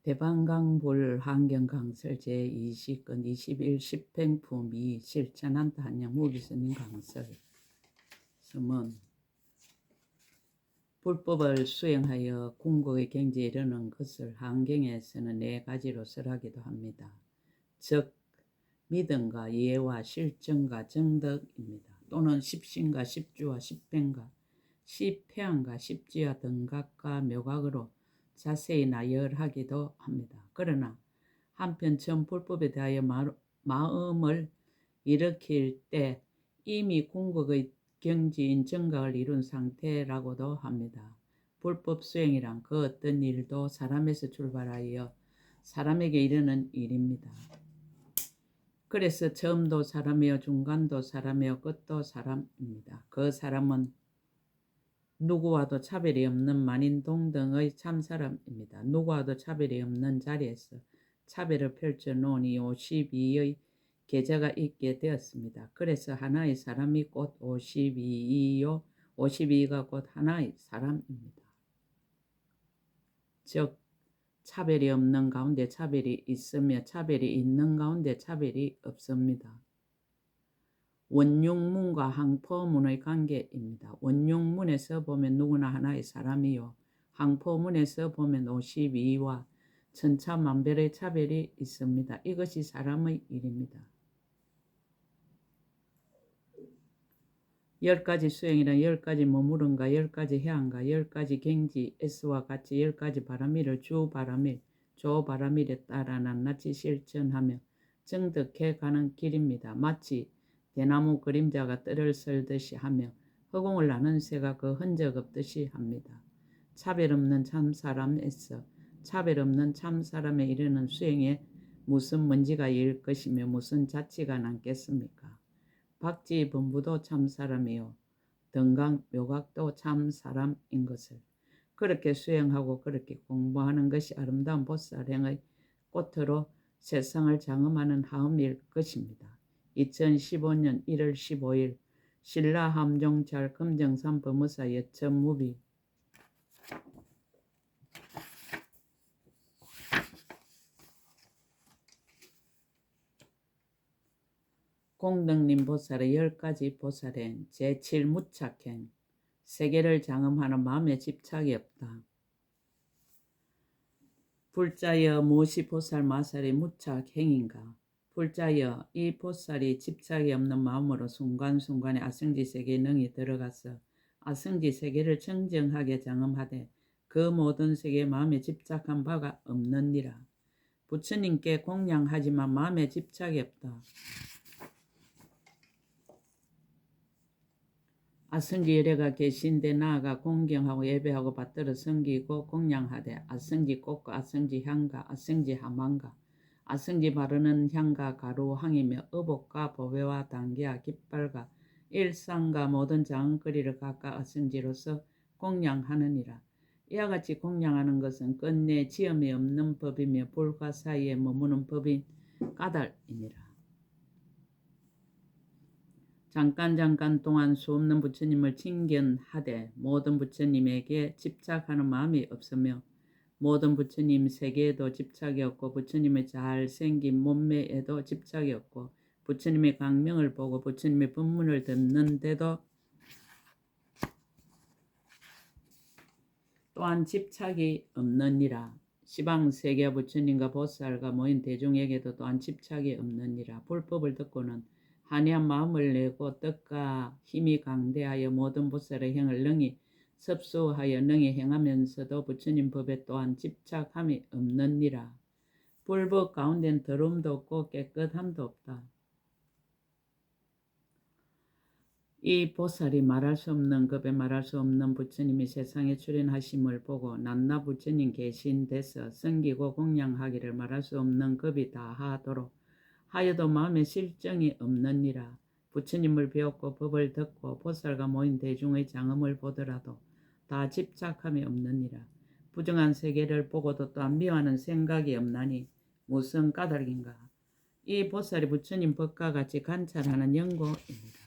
대방강불 환경강설 제20권 21 10횡품 2 실천한다 한양 무비스님 강설. 서문 불법을 수행하여 궁극의 경지에 이르는 것을 한경에서는 4가지로 설하기도 합니다. 즉 믿음과 이해와 실정과 정덕입니다. 또는 십신과 십주와 십행과 십회양과 십지와 등각과 묘각으로 자세히 나열하기도 합니다. 그러나 한편 전 불법에 대하여 마음을 일으킬 때 이미 궁극의 경지인 정각을 이룬 상태라고도 합니다. 불법 수행이란 그 어떤 일도 사람에서 출발하여 사람에게 이르는 일입니다. 그래서 처음도 사람이요 중간도 사람이요 끝도 사람입니다. 그 사람은 누구와도 차별이 없는 만인동등의 참사람입니다. 누구와도 차별이 없는 자리에서 차별을 펼쳐놓으니 52의 계좌가 있게 되었습니다. 그래서 하나의 사람이 곧 52이요 52가 곧 하나의 사람입니다. 즉 차별이 없는 가운데 차별이 있으며 차별이 있는 가운데 차별이 없습니다. 원흉문과 항포문의 관계입니다. 원흉문에서 보면 누구나 하나의 사람이요 항포문에서 보면 52와 천차만별의 차별이 있습니다. 이것이 사람의 일입니다. 10가지 수행이란 10가지 머무름과 10가지 해안과 10가지 경지 S와 같이 10가지 바람일을 주바람일, 조바람일에 따라 낱낱이 실천하며 정득해 가는 길입니다. 마치 대나무 그림자가 뜰을 설듯이 하며 허공을 나는 새가 그 흔적 없듯이 합니다. 차별 없는 참사람에서 차별 없는 참사람에 이르는 수행에 무슨 먼지가 일 것이며 무슨 자취가 남겠습니까? 박지 범부도 참사람이요 등강 묘각도 참사람인 것을 그렇게 수행하고 그렇게 공부하는 것이 아름다운 보살행의 꽃으로 세상을 장엄하는 하음일 것입니다. 2015년 1월 15일 신라 함종찰 금정산 법무사 여천무비. 공덕님 보살의 10가지 보살행 제7무착행 세계를 장엄하는 마음에 집착이 없다. 불자여 무엇이 보살 마살의 무착행인가? 불자여 이 보살이 집착이 없는 마음으로 순간순간에 아성지 세계에 능히 들어가서 아성지 세계를 청정하게 장엄하되 그 모든 세계에 마음에 집착한 바가 없느니라. 부처님께 공양하지만 마음에 집착이 없다. 아성지 열애가 계신데 나아가 공경하고 예배하고 받들어 섬기고 공양하되 아성지 꽃과 아성지 향과 아성지 하만과 아성지 바르는 향과 가루 향이며 의복과 보배와 단계와 깃발과 일상과 모든 장거리를 각각 아성지로서 공양하느니라. 이와 같이 공양하는 것은 끝내 지음이 없는 법이며 불과 사이에 머무는 법인 까닭이니라. 잠깐 동안 수없는 부처님을 칭견하되 모든 부처님에게 집착하는 마음이 없으며 모든 부처님 세계에도 집착이 없고 부처님의 잘생긴 몸매에도 집착이 없고 부처님의 강명을 보고 부처님의 법문을 듣는데도 또한 집착이 없느니라. 시방세계 부처님과 보살과 모인 대중에게도 또한 집착이 없느니라. 불법을 듣고는 한이한 마음을 내고 뜻과 힘이 강대하여 모든 보살의 행을 능히 섭수하여 능히 행하면서도 부처님 법에 또한 집착함이 없느니라. 불법 가운데는 더러움도 없고 깨끗함도 없다. 이 보살이 말할 수 없는 급에 말할 수 없는 부처님이 세상에 출현하심을 보고 낱낱 부처님 계신 데서 섬기고 공양하기를 말할 수 없는 급이 다하도록 하여도 마음에 실정이 없느니라. 부처님을 배웠고 법을 듣고 보살과 모인 대중의 장엄을 보더라도 다 집착함이 없느니라. 부정한 세계를 보고도 또한 미워하는 생각이 없나니 무슨 까닭인가? 이 보살이 부처님 법과 같이 관찰하는 연고입니다.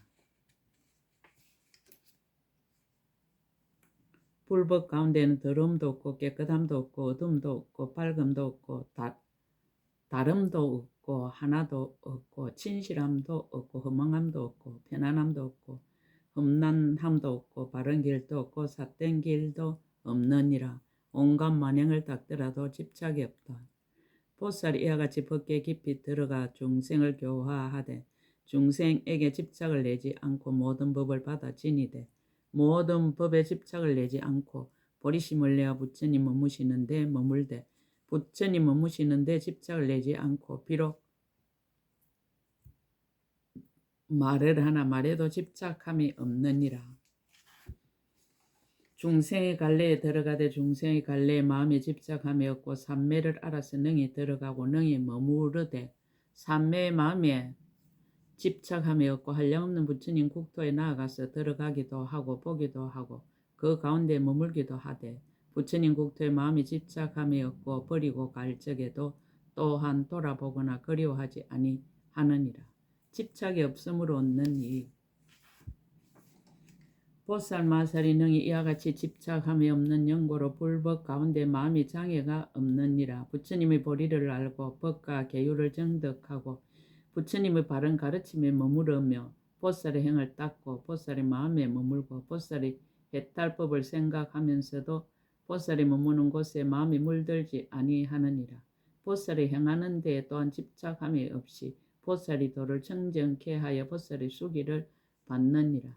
불법 가운데는 더러움도 없고 깨끗함도 없고 어둠도 없고 밝음도 없고 다름도 없고 하나도 없고 진실함도 없고 허망함도 없고 편안함도 없고 험난함도 없고 바른 길도 없고 삿된 길도 없느니라. 온갖 만행을 닦더라도 집착이 없다. 보살이 이와 같이 법계에 깊이 들어가 중생을 교화하되 중생에게 집착을 내지 않고 모든 법을 받아 지니되 모든 법에 집착을 내지 않고 보리심을 내어 부처님 머무시는데 머물되 부처님 머무시는데 집착을 내지 않고 비록 말을 하나 말해도 집착함이 없느니라. 중생의 갈래에 들어가되 중생의 갈래에 마음에 집착함이 없고 삼매를 알아서 능히 들어가고 능히 머무르되 삼매의 마음에 집착함이 없고 한량없는 부처님 국토에 나아가서 들어가기도 하고 보기도 하고 그 가운데 머물기도 하되 부처님 국토에 마음이 집착함이 없고 버리고 갈 적에도 또한 돌아보거나 그리워하지 아니하느니라. 집착이 없음으로 얻는 이익. 보살 마살이 능히 이와 같이 집착함이 없는 영고로 불법 가운데 마음이 장애가 없느니라. 부처님의 보리를 알고 법과 계율을 정득하고 부처님의 바른 가르침에 머무르며 보살의 행을 닦고 보살의 마음에 머물고 보살의 해탈법을 생각하면서도 보살이 머무는 곳에 마음이 물들지 아니하느니라. 보살이 행하는 데에 또한 집착함이 없이 보살이 도를 청정케 하여 보살의 수기를 받느니라.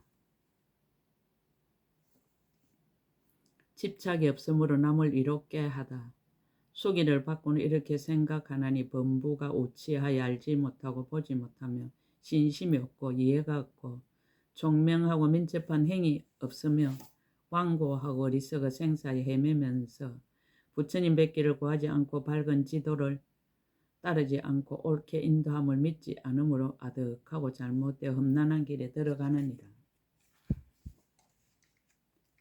집착이 없으므로 남을 이롭게 하다. 수기를 받고는 이렇게 생각하나니 범부가 우치하여 알지 못하고 보지 못하며 신심이 없고 이해가 없고 총명하고 민첩한 행위 없으며 완고하고 어리석어 생사에 헤매면서 부처님 뵙기를 구하지 않고 밝은 지도를 따르지 않고 옳게 인도함을 믿지 않으므로 아득하고 잘못되어 험난한 길에 들어가느니라.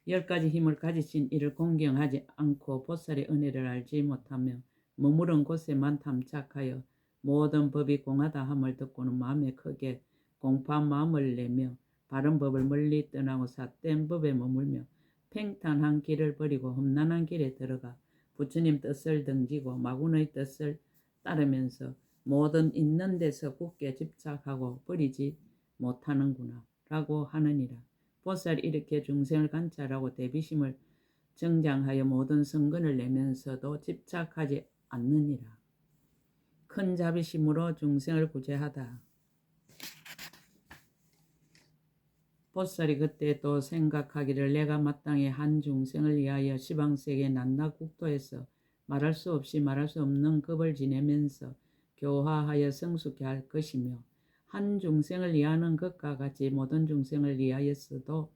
10가지 힘을 가지신 이를 공경하지 않고 보살의 은혜를 알지 못하며 머무른 곳에만 탐착하여 모든 법이 공하다 함을 듣고는 마음에 크게 공파한 마음을 내며 바른 법을 멀리 떠나고 삿된 법에 머물며 팽탄한 길을 버리고 험난한 길에 들어가 부처님 뜻을 등지고 마군의 뜻을 따르면서 모든 있는 데서 굳게 집착하고 버리지 못하는구나 라고 하느니라. 보살이 이렇게 중생을 관찰하고 대비심을 정장하여 모든 성근을 내면서도 집착하지 않느니라. 큰 자비심으로 중생을 구제하다. 보살이 그때 또 생각하기를 내가 마땅히 한 중생을 위하여 시방세계 난나국토에서 말할 수 없이 말할 수 없는 급을 지내면서 교화하여 성숙케 할 것이며 한 중생을 위하는 것과 같이 모든 중생을 위하여서도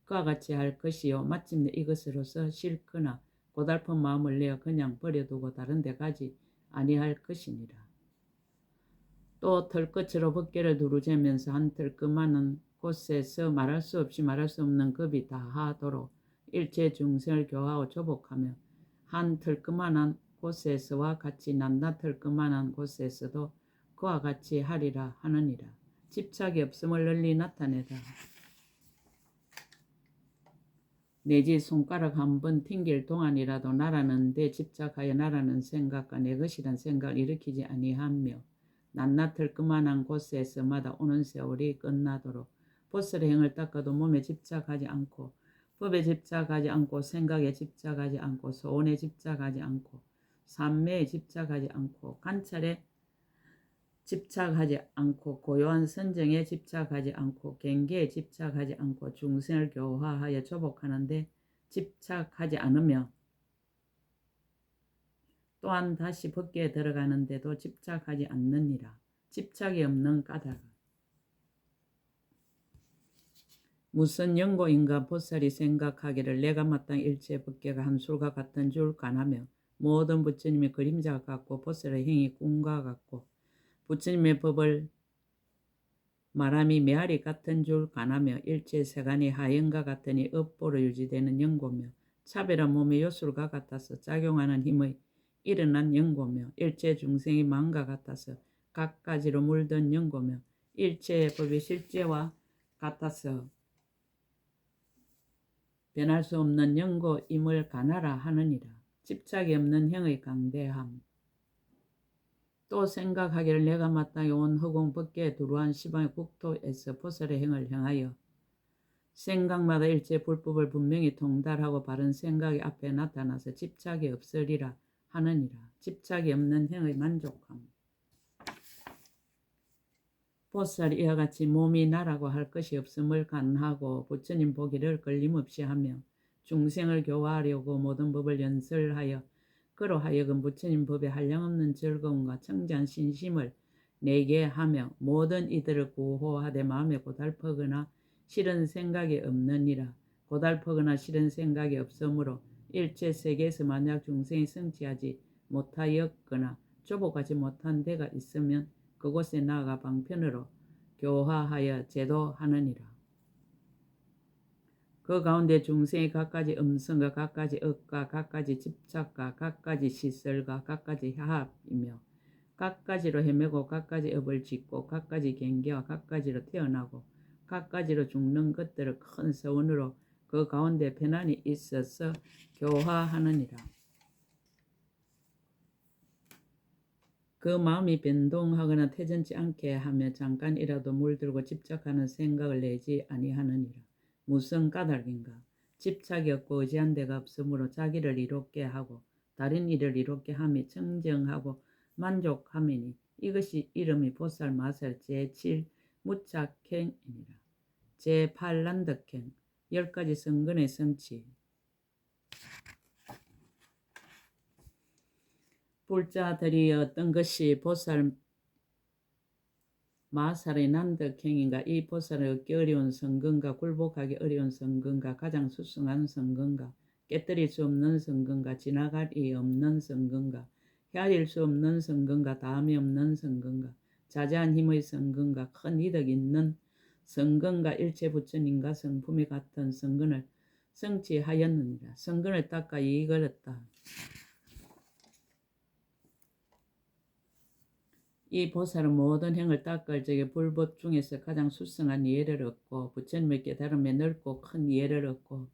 그와 같이 할 것이요 마침내 이것으로서 싫거나 고달픈 마음을 내어 그냥 버려두고 다른 데 가지 아니할 것이니라. 또 털끝으로 법계를 두루재면서 한 털끝만한 곳에서 말할 수 없이 말할 수 없는 급이 다하도록 일체 중생을 교화하고 조복하며 한 털끝만한 곳에서와 같이 낱낱 털끝만한 곳에서도 그와 같이 하리라 하느니라. 집착이 없음을 널리 나타내다. 내지 손가락 한 번 튕길 동안이라도 나라는 데 집착하여 나라는 생각과 내 것이란 생각을 일으키지 아니하며 낱낱 털끝만한 곳에서마다 오는 세월이 끝나도록 보살의 행을 닦아도 몸에 집착하지 않고 법에 집착하지 않고 생각에 집착하지 않고 소원에 집착하지 않고 삼매에 집착하지 않고 관찰에 집착하지 않고 고요한 선정에 집착하지 않고 경계에 집착하지 않고 중생을 교화하여 조복하는데 집착하지 않으며 또한 다시 법계에 들어가는데도 집착하지 않느니라. 집착이 없는 까닭. 무슨 영고인가 보살이 생각하기를 내가 마땅히 일체 법계가 한술과 같은 줄 간하며 모든 부처님의 그림자 같고 보살의 행위 꿈과 같고 부처님의 법을 말함이 메아리 같은 줄 간하며 일체 세간이 하연과 같으니 업보로 유지되는 영고며 차별한 몸의 요술과 같아서 작용하는 힘의 일어난 영고며 일체 중생이 마음과 같아서 각가지로 물든 영고며 일체의 법의 실제와 같아서 변할 수 없는 영고임을 가나라 하느니라. 집착이 없는 행의 강대함. 또 생각하기를 내가 마땅히 온 허공 밖에 두루한 시방의 국토에서 보살의 행을 행하여 생각마다 일체 불법을 분명히 통달하고 바른 생각이 앞에 나타나서 집착이 없으리라 하느니라. 집착이 없는 행의 만족함. 보살이 이와 같이 몸이 나라고 할 것이 없음을 간하고 부처님 보기를 걸림없이 하며 중생을 교화하려고 모든 법을 연설하여 그로 하여금 부처님 법에 한량없는 즐거움과 청지한 신심을 내게 하며 모든 이들을 구호하되 마음에 고달프거나 싫은 생각이 없느니라. 고달프거나 싫은 생각이 없으므로 일체 세계에서 만약 중생이 성취하지 못하였거나 조복하지 못한 데가 있으면 그곳에 나아가 방편으로 교화하여 제도하느니라. 그 가운데 중생이 갖가지 음성과 갖가지 억과 갖가지 집착과 갖가지 시설과 갖가지 하합이며 갖가지로 헤매고 갖가지 업을 짓고 갖가지 경계와 갖가지로 태어나고 갖가지로 죽는 것들을 큰 서원으로 그 가운데 편안히 있어서 교화하느니라. 그 마음이 변동하거나 태전치 않게 하며 잠깐이라도 물들고 집착하는 생각을 내지 아니하느니라. 무슨 까닭인가? 집착이 없고 의지한 데가 없으므로 자기를 이롭게 하고 다른 일을 이롭게 함이 청정하고 만족함이니 이것이 이름이 보살 마살 제7 무착행이니라. 제8 난득행 10가지 성근의 성취. 불자들이 어떤 것이 보살 마살의 난득행인가? 이 보살을 얻기 어려운 성근가, 굴복하기 어려운 성근가, 가장 수승한 성근가, 깨뜨릴 수 없는 성근가, 지나갈이 없는 성근가, 헤아릴 수 없는 성근가, 다음이 없는 성근가, 자제한 힘의 성근가, 큰 이득 있는 성근가, 일체 부처님과 성품이 같은 성근을 성취하였느니라. 성근을 닦아 이익을 얻다. 이 보살은 모든 행을 닦을 적에 불법 중에서 가장 수승한 이해를 얻고 부처님의 깨달음에 넓고 큰 이해를 얻고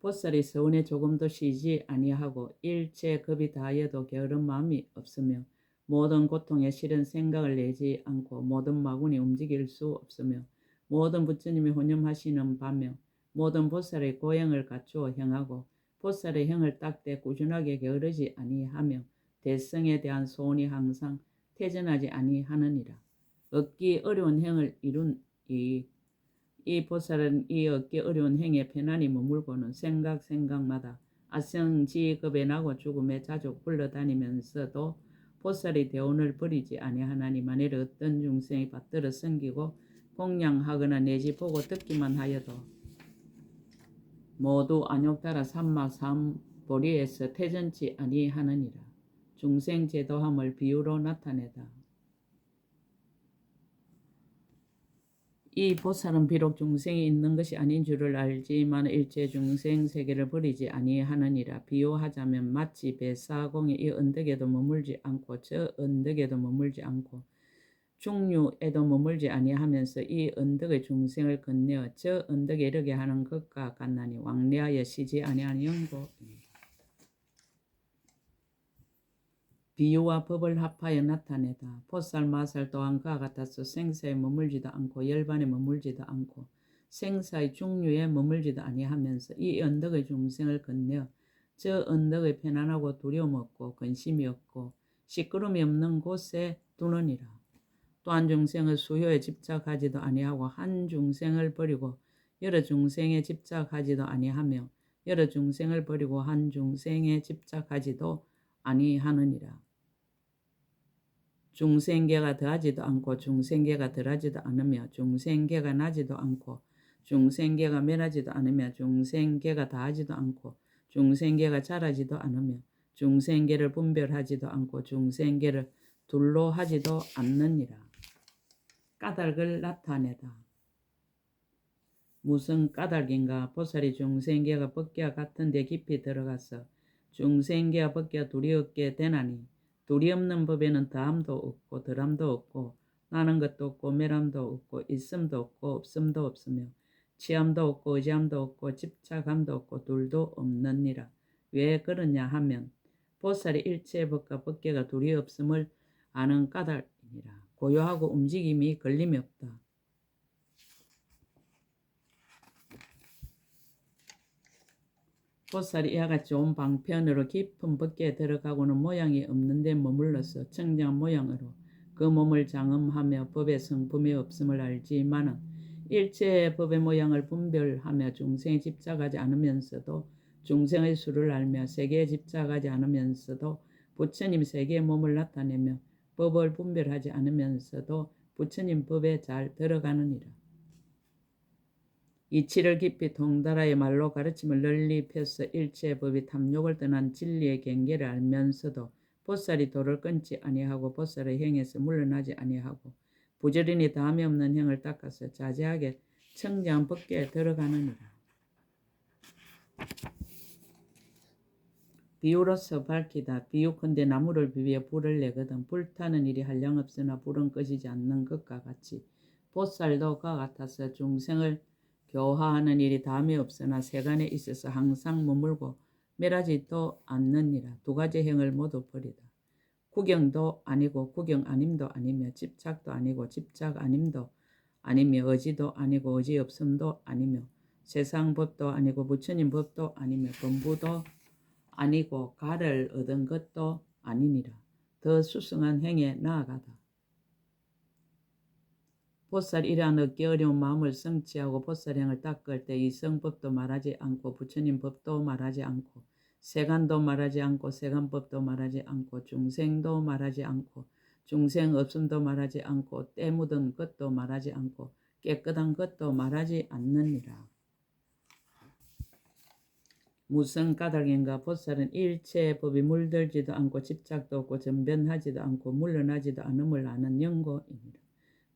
보살이 서운에 조금도 쉬지 아니하고 일체 겁이 다하여도 게으른 마음이 없으며 모든 고통에 싫은 생각을 내지 않고 모든 마군이 움직일 수 없으며 모든 부처님이 혼념하시는 바며 모든 보살의 고행을 갖추어 행하고 보살의 행을 닦되 꾸준하게 게으르지 아니하며 대성에 대한 소원이 항상 태전하지 아니하느니라. 얻기 어려운 행을 이룬 이 보살은 이 얻기 어려운 행에 편안히 머물고는 생각마다 아성지급에 나고 죽음에 자주 굴러다니면서도 보살이 대원을 버리지 아니하나니 만일 어떤 중생이 받들어 섬기고 공양하거나 내지 보고 듣기만 하여도 모두 안욕따라 삼마삼보리에서 태전치 아니하느니라. 중생 제도함을 비유로 나타내다. 이 보살은 비록 중생이 있는 것이 아닌 줄을 알지만 일체 중생 세계를 버리지 아니하느니라. 비유하자면 마치 뱃사공이 이 언덕에도 머물지 않고 저 언덕에도 머물지 않고 중류에도 머물지 아니하면서 이 언덕의 중생을 건너 저 언덕에 이르게 하는 것과 같나니 왕래하여 쉬지 아니하는 영고. 비유와 법을 합하여 나타내다. 보살 마살 또한 그와 같아서 생사에 머물지도 않고 열반에 머물지도 않고 생사의 중류에 머물지도 아니하면서 이 언덕의 중생을 건너 저 언덕의 편안하고 두려움 없고 근심이 없고 시끄러움이 없는 곳에 두느니라. 또한 중생의 수효에 집착하지도 아니하고 한 중생을 버리고 여러 중생에 집착하지도 아니하며 여러 중생을 버리고 한 중생에 집착하지도 아니하느니라. 중생계가 더하지도 않고 중생계가 덜하지도 않으며 중생계가 나지도 않고 중생계가 멸하지도 않으며 중생계가 다하지도 않고 중생계가 자라지도 않으며 중생계를 분별하지도 않고 중생계를 둘로 하지도 않느니라. 까닭을 나타내다. 무슨 까닭인가? 보살이 중생계가 법계와 같은 데 깊이 들어가서 중생계와 법계가 둘이 없게 되나니 둘이 없는 법에는 더함도 없고 덜함도 없고 나는 것도 없고 멸함도 없고 있음도 없고 없음도 없으며 취함도 없고 의지함도 없고 집착함도 없고 둘도 없느니라. 왜 그러냐 하면 보살이 일체의 법과 법계가 둘이 없음을 아는 까닭이니라. 고요하고 움직임이 걸림이 없다. 보살이 이와 같이 온 방편으로 깊은 법계에 들어가고는 모양이 없는 데 머물러서 청정한 모양으로 그 몸을 장엄하며 법의 성품이 없음을 알지만은 일체의 법의 모양을 분별하며 중생에 집착하지 않으면서도 중생의 수를 알며 세계에 집착하지 않으면서도 부처님 세계의 몸을 나타내며 법을 분별하지 않으면서도 부처님 법에 잘 들어가느니라. 이치를 깊이 통달하여 말로 가르침을 널리 펴서 일체의 법이 탐욕을 떠난 진리의 경계를 알면서도 보살이 도를 끊지 아니하고 보살의 행에서 물러나지 아니하고 부지런히 다함이 없는 행을 닦아서 자제하게 청정한 법계에 들어가느니라. 비유로서 밝히다. 비유컨대 나무를 비비어 불을 내거든 불타는 일이 한량없으나 불은 꺼지지 않는 것과 같이 보살도 그와 같아서 중생을 교화하는 일이 다음이 없으나 세간에 있어서 항상 머물고 멸하지도 않느니라. 두 가지 행을 모두 버리다. 구경도 아니고 구경 아님도 아니며 집착도 아니고 집착 아님도 아니며 의지도 아니고 의지 없음도 아니며 세상 법도 아니고 부처님 법도 아니며 범부도 아니고 가를 얻은 것도 아니니라. 더 수승한 행에 나아가다. 보살 이러한 얻기 어려운 마음을 성취하고 보살행을 닦을 때 이성법도 말하지 않고 부처님 법도 말하지 않고 세간도 말하지 않고 세간법도 말하지 않고 중생도 말하지 않고 중생 없음도 말하지 않고 때 묻은 것도 말하지 않고 깨끗한 것도 말하지 않느니라. 무슨 까닭인가? 보살은 일체의 법이 물들지도 않고 집착도 없고 전변하지도 않고 물러나지도 않음을 아는 영고이니라.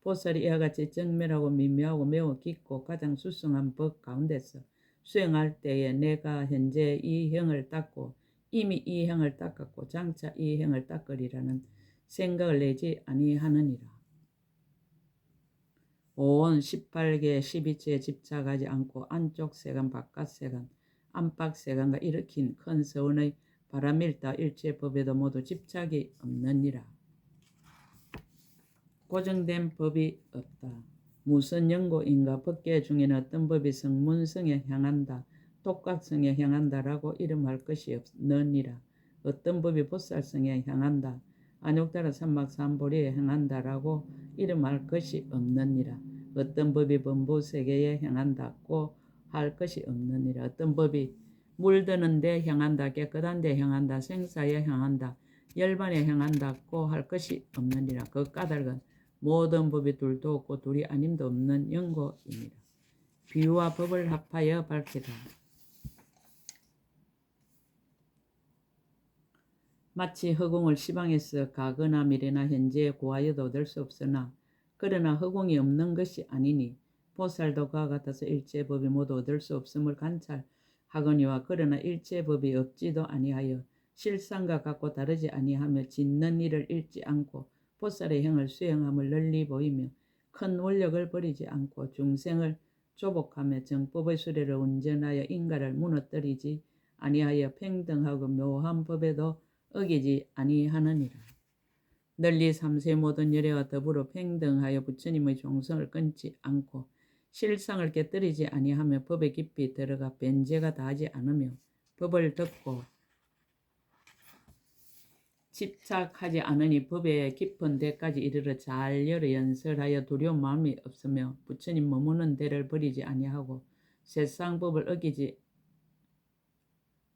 보살이 이와 같이 정밀하고 미묘하고 매우 깊고 가장 수승한 법 가운데서 수행할 때에 내가 현재 이 행을 닦고 이미 이 행을 닦았고 장차 이 행을 닦으리라는 생각을 내지 아니하느니라. 오온 18개 12체에 집착하지 않고 안쪽 세간 바깥 세간 안팎 세간과 일으킨 큰 서원의 바람일다 일체법에도 모두 집착이 없느니라. 고정된 법이 없다. 무슨 연고인가? 법계 중에는 어떤 법이 성문성에 향한다, 독각성에 향한다라고 이름할 것이 없느니라. 어떤 법이 보살성에 향한다, 안욕다라 삼막삼보리에 향한다라고 이름할 것이 없느니라. 어떤 법이 범부세계에 향한다고 할 것이 없느니라. 어떤 법이 물드는 데 향한다, 깨끗한 데 향한다, 생사에 향한다, 열반에 향한다고 할 것이 없느니라. 그 까닭은 모든 법이 둘도 없고 둘이 아님도 없는 영고입니다. 비유와 법을 합하여 밝히다. 마치 허공을 시방에서 가거나 미래나 현재에 구하여도 얻을 수 없으나 그러나 허공이 없는 것이 아니니 보살도 그와 같아서 일체의 법이 모두 얻을 수 없음을 관찰하거니와 그러나 일체의 법이 없지도 아니하여 실상과 같고 다르지 아니하며 짓는 일을 잃지 않고 보살의 행을 수행함을 널리 보이며 큰 원력을 버리지 않고 중생을 조복하며 정법의 수레를 운전하여 인가를 무너뜨리지 아니하여 평등하고 묘한 법에도 어기지 아니하느니라. 널리 삼세 모든 열애와 더불어 평등하여 부처님의 종성을 끊지 않고 실상을 깨뜨리지 아니하며 법에 깊이 들어가 변제가 다하지 않으며 법을 듣고 집착하지 않으니 법의 깊은 데까지 이르러 잘 열어 연설하여 두려운 마음이 없으며 부처님 머무는 데를 버리지 아니하고 세상 법을 어기지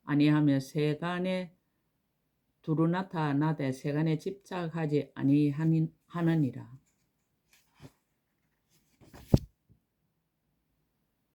아니하며 세간에 두루 나타나되 세간에 집착하지 아니하느니라.